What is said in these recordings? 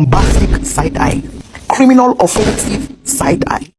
bombastic side-eye, criminal offensive side-eye.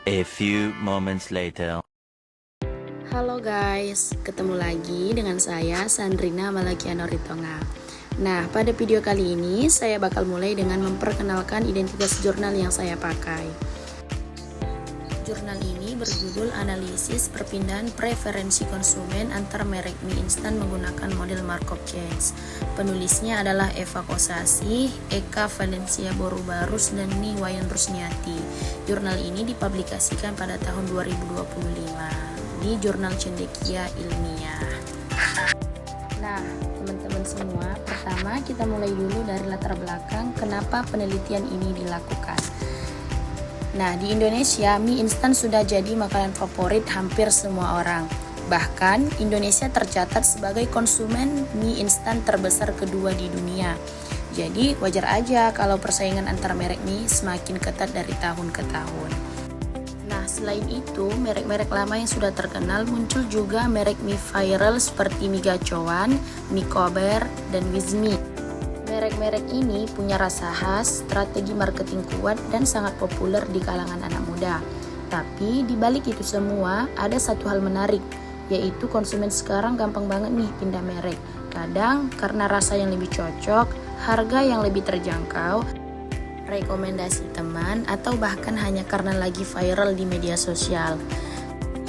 A few moments later. Halo guys, ketemu lagi dengan saya Sandrina Malakiano Ritonga. Nah, pada video kali ini saya bakal mulai dengan memperkenalkan identitas jurnal yang saya pakai. Jurnal ini berjudul Analisis Perpindahan Preferensi Konsumen Antar Merek Mie Instan Menggunakan Model Markov Chains. Penulisnya adalah Eva Kosasi, Eka Valencia Borubarus, dan Ni Wayan Rusniati. Jurnal ini dipublikasikan pada tahun 2025 di Jurnal Cendekia Ilmiah. Nah, teman-teman semua, pertama kita mulai dulu dari latar belakang kenapa penelitian ini dilakukan. Nah, di Indonesia, mie instan sudah jadi makanan favorit hampir semua orang. Bahkan, Indonesia tercatat sebagai konsumen mie instan terbesar kedua di dunia. Jadi, wajar aja kalau persaingan antar merek mie semakin ketat dari tahun ke tahun. Nah, selain itu, merek-merek lama yang sudah terkenal muncul juga merek mie viral seperti mie gacoan, mie kober, dan Wizmi. Merek-merek ini punya rasa khas, strategi marketing kuat, dan sangat populer di kalangan anak muda. Tapi di balik itu semua ada satu hal menarik, yaitu konsumen sekarang gampang banget nih pindah merek. Kadang karena rasa yang lebih cocok, harga yang lebih terjangkau, rekomendasi teman, atau bahkan hanya karena lagi viral di media sosial.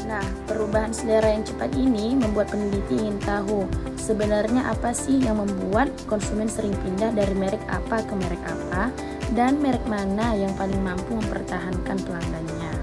Nah, perubahan selera yang cepat ini membuat peneliti ingin tahu sebenarnya apa sih yang membuat konsumen sering pindah dari merek apa ke merek apa, dan merek mana yang paling mampu mempertahankan pelanggannya.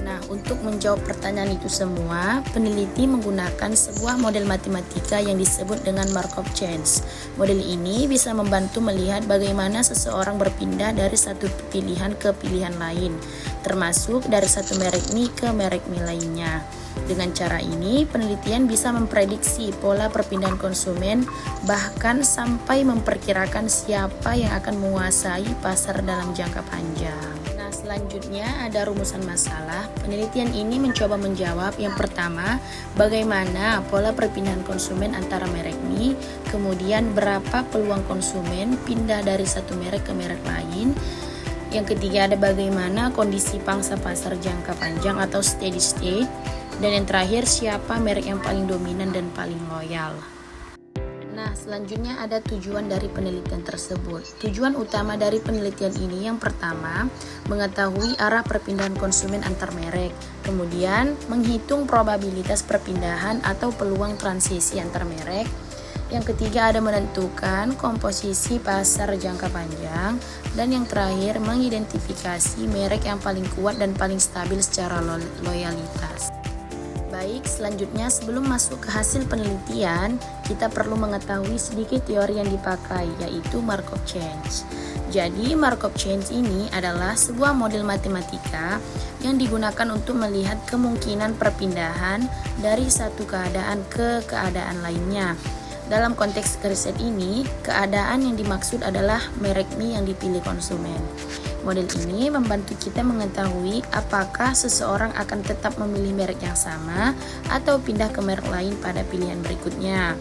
Nah, untuk menjawab pertanyaan itu semua, peneliti menggunakan sebuah model matematika yang disebut dengan Markov Chains. Model ini bisa membantu melihat bagaimana seseorang berpindah dari satu pilihan ke pilihan lain, termasuk dari satu merek mie ke merek mie lainnya. Dengan cara ini, penelitian bisa memprediksi pola perpindahan konsumen, bahkan sampai memperkirakan siapa yang akan menguasai pasar dalam jangka panjang. Nah, selanjutnya ada rumusan masalah. Penelitian ini mencoba menjawab yang pertama, bagaimana pola perpindahan konsumen antara merek mie, kemudian berapa peluang konsumen pindah dari satu merek ke merek lain. Yang ketiga ada bagaimana kondisi pangsa pasar jangka panjang atau steady state. Dan yang terakhir, siapa merek yang paling dominan dan paling loyal. Nah, selanjutnya ada tujuan dari penelitian tersebut. Tujuan utama dari penelitian ini yang pertama, mengetahui arah perpindahan konsumen antar merek. Kemudian, menghitung probabilitas perpindahan atau peluang transisi antar merek. Yang ketiga ada menentukan komposisi pasar jangka panjang. Dan yang terakhir, mengidentifikasi merek yang paling kuat dan paling stabil secara loyalitas. Baik, selanjutnya sebelum masuk ke hasil penelitian, kita perlu mengetahui sedikit teori yang dipakai, yaitu Markov Chains. Jadi, Markov Chains ini adalah sebuah model matematika yang digunakan untuk melihat kemungkinan perpindahan dari satu keadaan ke keadaan lainnya. Dalam konteks riset ini, keadaan yang dimaksud adalah merek mie yang dipilih konsumen. Model ini membantu kita mengetahui apakah seseorang akan tetap memilih merek yang sama atau pindah ke merek lain pada pilihan berikutnya.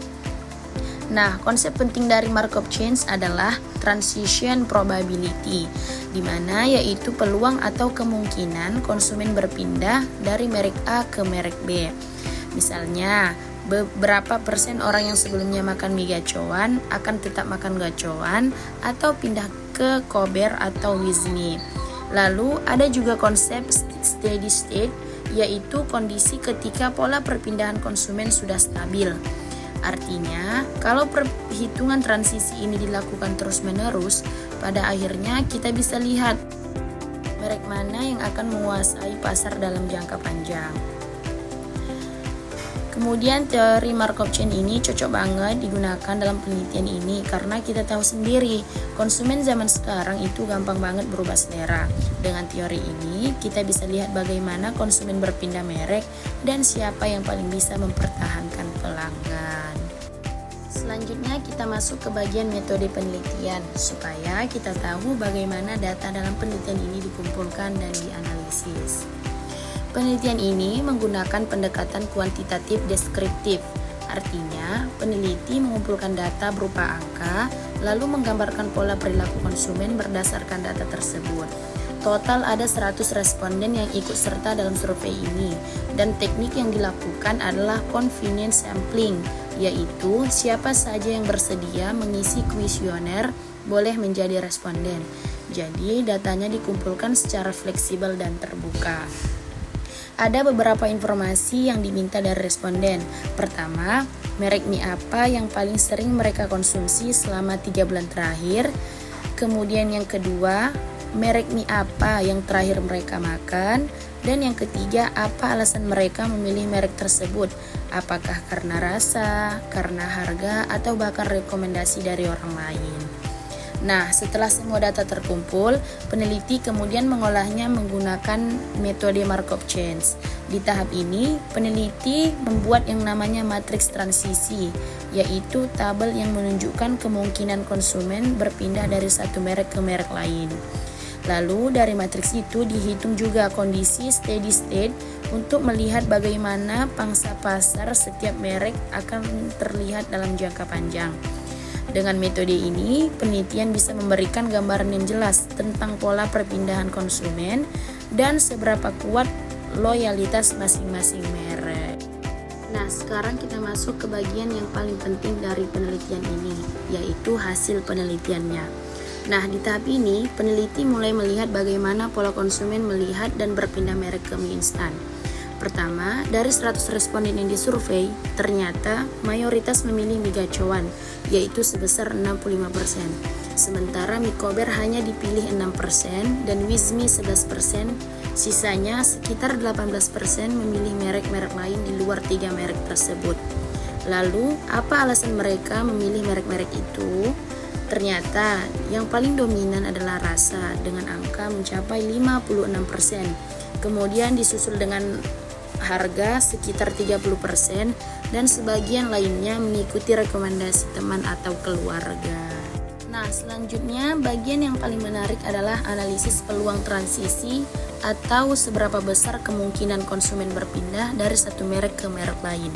Nah, konsep penting dari Markov Chains adalah transition probability, di mana yaitu peluang atau kemungkinan konsumen berpindah dari merek A ke merek B. Misalnya, beberapa persen orang yang sebelumnya makan mie gacoan akan tetap makan gacoan atau pindah ke kober atau Wizmi. Lalu ada juga konsep steady state, yaitu kondisi ketika pola perpindahan konsumen sudah stabil. Artinya, kalau perhitungan transisi ini dilakukan terus-menerus, pada akhirnya kita bisa lihat merek mana yang akan menguasai pasar dalam jangka panjang. Kemudian teori Markov chain ini cocok banget digunakan dalam penelitian ini karena kita tahu sendiri konsumen zaman sekarang itu gampang banget berubah selera. Dengan teori ini kita bisa lihat bagaimana konsumen berpindah merek dan siapa yang paling bisa mempertahankan pelanggan. Selanjutnya kita masuk ke bagian metode penelitian supaya kita tahu bagaimana data dalam penelitian ini dikumpulkan dan dianalisis. Penelitian ini menggunakan pendekatan kuantitatif deskriptif. Artinya, peneliti mengumpulkan data berupa angka, lalu menggambarkan pola perilaku konsumen berdasarkan data tersebut. Total ada 100 responden yang ikut serta dalam survei ini, dan teknik yang dilakukan adalah convenience sampling, yaitu siapa saja yang bersedia mengisi kuesioner boleh menjadi responden. Jadi, datanya dikumpulkan secara fleksibel dan terbuka. Ada beberapa informasi yang diminta dari responden. Pertama, merek mie apa yang paling sering mereka konsumsi selama 3 bulan terakhir. Kemudian yang kedua, merek mie apa yang terakhir mereka makan. Dan yang ketiga, apa alasan mereka memilih merek tersebut? Apakah karena rasa, karena harga, atau bahkan rekomendasi dari orang lain? Nah, setelah semua data terkumpul, peneliti kemudian mengolahnya menggunakan metode Markov chains. Di tahap ini, peneliti membuat yang namanya matriks transisi, yaitu tabel yang menunjukkan kemungkinan konsumen berpindah dari satu merek ke merek lain. Lalu dari matriks itu dihitung juga kondisi steady state untuk melihat bagaimana pangsa pasar setiap merek akan terlihat dalam jangka panjang. Dengan metode ini, penelitian bisa memberikan gambaran yang jelas tentang pola perpindahan konsumen dan seberapa kuat loyalitas masing-masing merek. Nah, sekarang kita masuk ke bagian yang paling penting dari penelitian ini, yaitu hasil penelitiannya. Nah, di tahap ini, peneliti mulai melihat bagaimana pola konsumen melihat dan berpindah merek ke mie instan. Pertama, dari 100 responden yang disurvei, ternyata mayoritas memilih mie gacoan, yaitu sebesar 65%. Sementara mie kober hanya dipilih 6% dan Wizmi 11%, sisanya sekitar 18% memilih merek-merek lain di luar 3 merek tersebut. Lalu, apa alasan mereka memilih merek-merek itu? Ternyata, yang paling dominan adalah rasa dengan angka mencapai 56%. Kemudian disusul dengan harga sekitar 30% dan sebagian lainnya mengikuti rekomendasi teman atau keluarga. Nah, selanjutnya bagian yang paling menarik adalah analisis peluang transisi atau seberapa besar kemungkinan konsumen berpindah dari satu merek ke merek lain.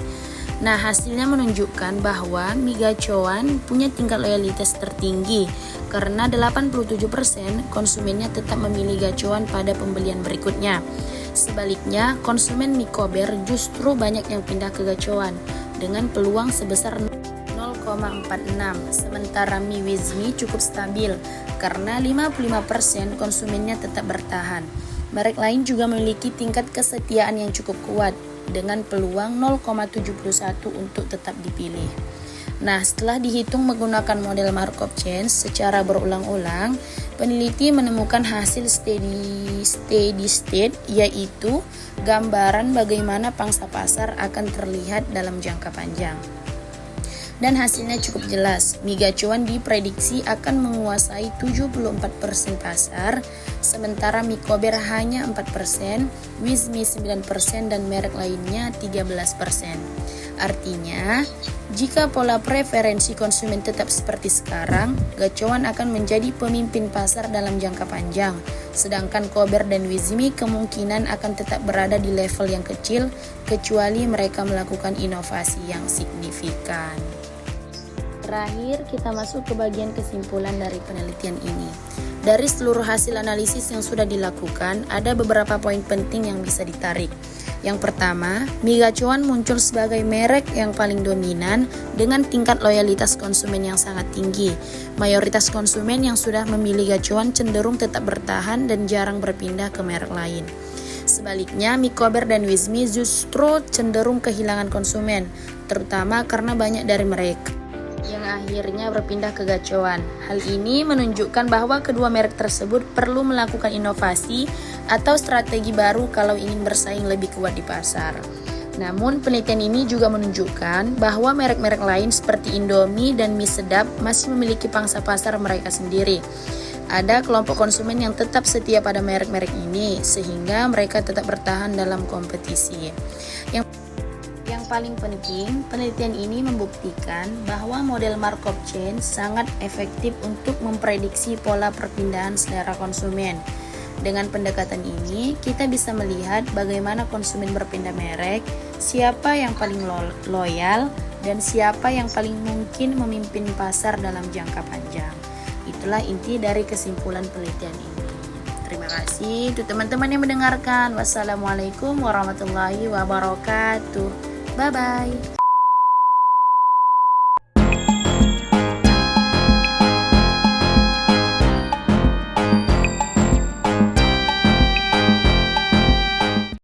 Nah, hasilnya menunjukkan bahwa mie gacoan punya tingkat loyalitas tertinggi karena 87% konsumennya tetap memilih gacoan pada pembelian berikutnya. Sebaliknya, konsumen mie kober justru banyak yang pindah ke gacoan dengan peluang sebesar 0,46. Sementara mie Wizmi cukup stabil karena 55% konsumennya tetap bertahan. Merek lain juga memiliki tingkat kesetiaan yang cukup kuat dengan peluang 0,71 untuk tetap dipilih. Nah, setelah dihitung menggunakan model Markov chains secara berulang-ulang, peneliti menemukan hasil steady state, yaitu gambaran bagaimana pangsa pasar akan terlihat dalam jangka panjang. Dan hasilnya cukup jelas, mie gacoan diprediksi akan menguasai 74% pasar, sementara mie kober hanya 4%, Wizmi 9% dan merek lainnya 13%. Artinya, jika pola preferensi konsumen tetap seperti sekarang, gacoan akan menjadi pemimpin pasar dalam jangka panjang, sedangkan kober dan Wizmi kemungkinan akan tetap berada di level yang kecil, kecuali mereka melakukan inovasi yang signifikan. Terakhir, kita masuk ke bagian kesimpulan dari penelitian ini. Dari seluruh hasil analisis yang sudah dilakukan, ada beberapa poin penting yang bisa ditarik. Yang pertama, mie gacoan muncul sebagai merek yang paling dominan dengan tingkat loyalitas konsumen yang sangat tinggi. Mayoritas konsumen yang sudah memilih gacoan cenderung tetap bertahan dan jarang berpindah ke merek lain. Sebaliknya, mie kober dan Wizmi justru cenderung kehilangan konsumen, terutama karena banyak dari mereka yang akhirnya berpindah ke gacoan. Hal ini menunjukkan bahwa kedua merek tersebut perlu melakukan inovasi atau strategi baru kalau ingin bersaing lebih kuat di pasar. Namun, penelitian ini juga menunjukkan bahwa merek-merek lain seperti Indomie dan mie sedap masih memiliki pangsa pasar mereka sendiri. Ada kelompok konsumen yang tetap setia pada merek-merek ini, sehingga mereka tetap bertahan dalam kompetisi. Yang paling penting, penelitian ini membuktikan bahwa model Markov Chain sangat efektif untuk memprediksi pola perpindahan selera konsumen. Dengan pendekatan ini, kita bisa melihat bagaimana konsumen berpindah merek, siapa yang paling loyal, dan siapa yang paling mungkin memimpin pasar dalam jangka panjang. Itulah inti dari kesimpulan penelitian ini. Terima kasih untuk teman-teman yang mendengarkan. Wassalamualaikum warahmatullahi wabarakatuh. Bye-bye.